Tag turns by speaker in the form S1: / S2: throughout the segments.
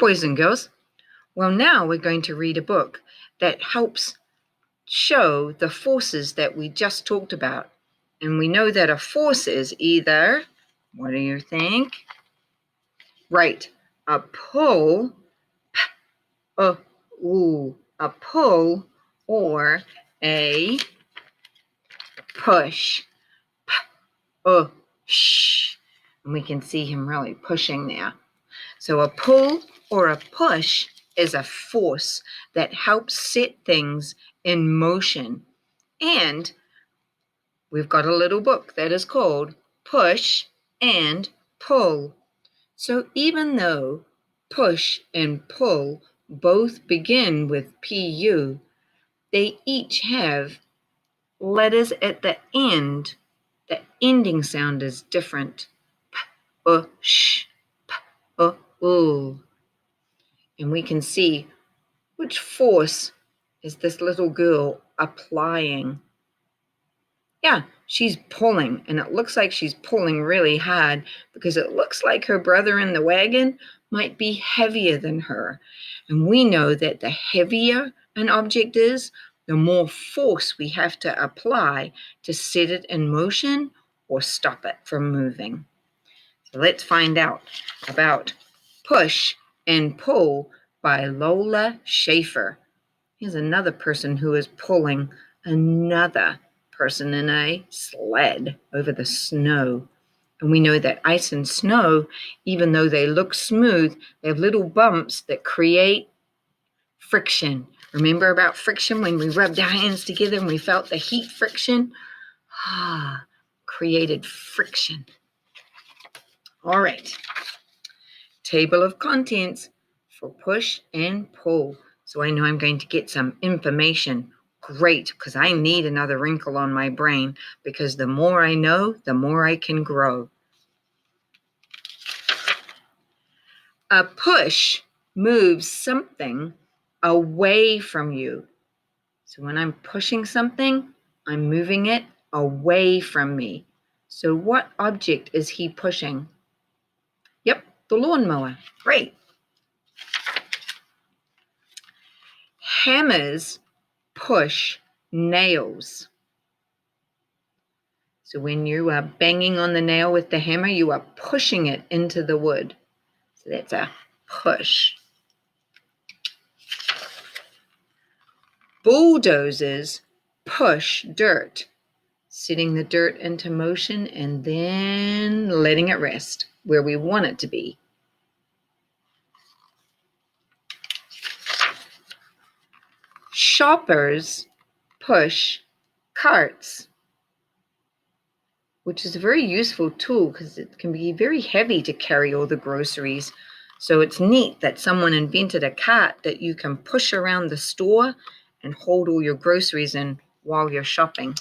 S1: boys and girls. Well, now we're going to read a book that helps show the forces that we just talked about. And we know that a force is either, what do you think? Right, a pull, a pull, or a push, shh. And we can see him really pushing there. So a pull or a push is a force that helps set things in motion. And we've got a little book that is called Push and Pull. So even though push and pull both begin with PU, they each have letters at the end. The ending sound is different. Push, and we can see which force is this little girl applying. Yeah, she's pulling, and it looks like she's pulling really hard because it looks like her brother in the wagon might be heavier than her. And we know that the heavier an object is, the more force we have to apply to set it in motion or stop it from moving. So let's find out about Push and Pull by Lola Schaefer. Here's another person who is pulling another person in a sled over the snow. And we know that ice and snow, even though they look smooth, they have little bumps that create friction. Remember about friction when we rubbed our hands together and we felt the heat friction? Created friction. All right. Table of contents for push and pull. So I know I'm going to get some information. Great, because I need another wrinkle on my brain, because the more I know, the more I can grow. A push moves something away from you. So when I'm pushing something, I'm moving it away from me. So what object is he pushing? Yep, the lawnmower. Great. Hammers push nails. So when you are banging on the nail with the hammer, you are pushing it into the wood. So that's a push. Bulldozers push dirt, setting the dirt into motion and then letting it rest where we want it to be. Shoppers push carts, which is a very useful tool because it can be very heavy to carry all the groceries. So it's neat that someone invented a cart that you can push around the store and hold all your groceries in while you're shopping.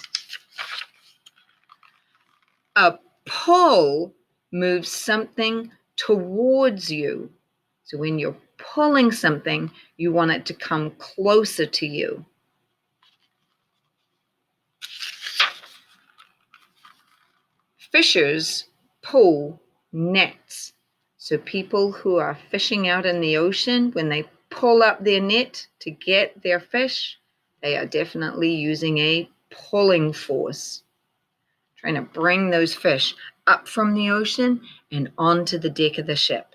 S1: A pull moves something towards you. So when you're pulling something, you want it to come closer to you. Fishers pull nets. So people who are fishing out in the ocean, when they pull up their net to get their fish, they are definitely using a pulling force, trying to bring those fish up from the ocean and onto the deck of the ship.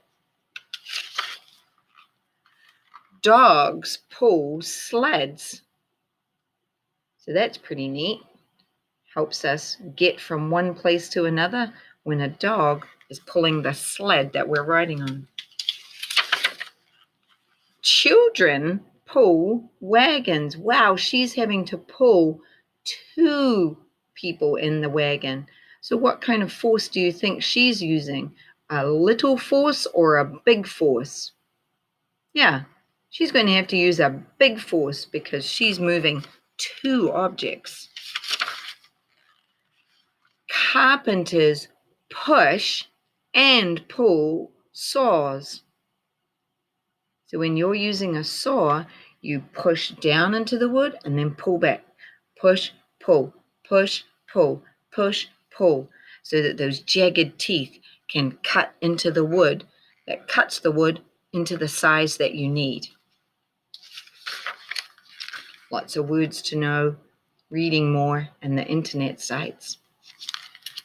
S1: Dogs pull sleds. So that's pretty neat. Helps us get from one place to another when a dog is pulling the sled that we're riding on. Children pull wagons. Wow, she's having to pull 2 people in the wagon. So what kind of force do you think she's using? A little force or a big force? Yeah, she's going to have to use a big force because she's moving 2 objects. Carpenters push and pull saws. So when you're using a saw, you push down into the wood and then pull back. Push, pull, push, pull, push, pull, so that those jagged teeth can cut into the wood that cuts the wood into the size that you need. Lots of words to know, reading more, and the internet sites.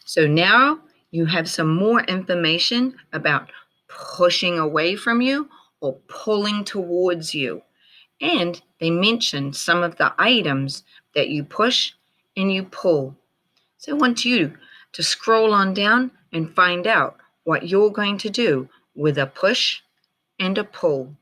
S1: So now you have some more information about pushing away from you or pulling towards you. And they mention some of the items that you push and you pull. So I want you to scroll on down and find out what you're going to do with a push and a pull.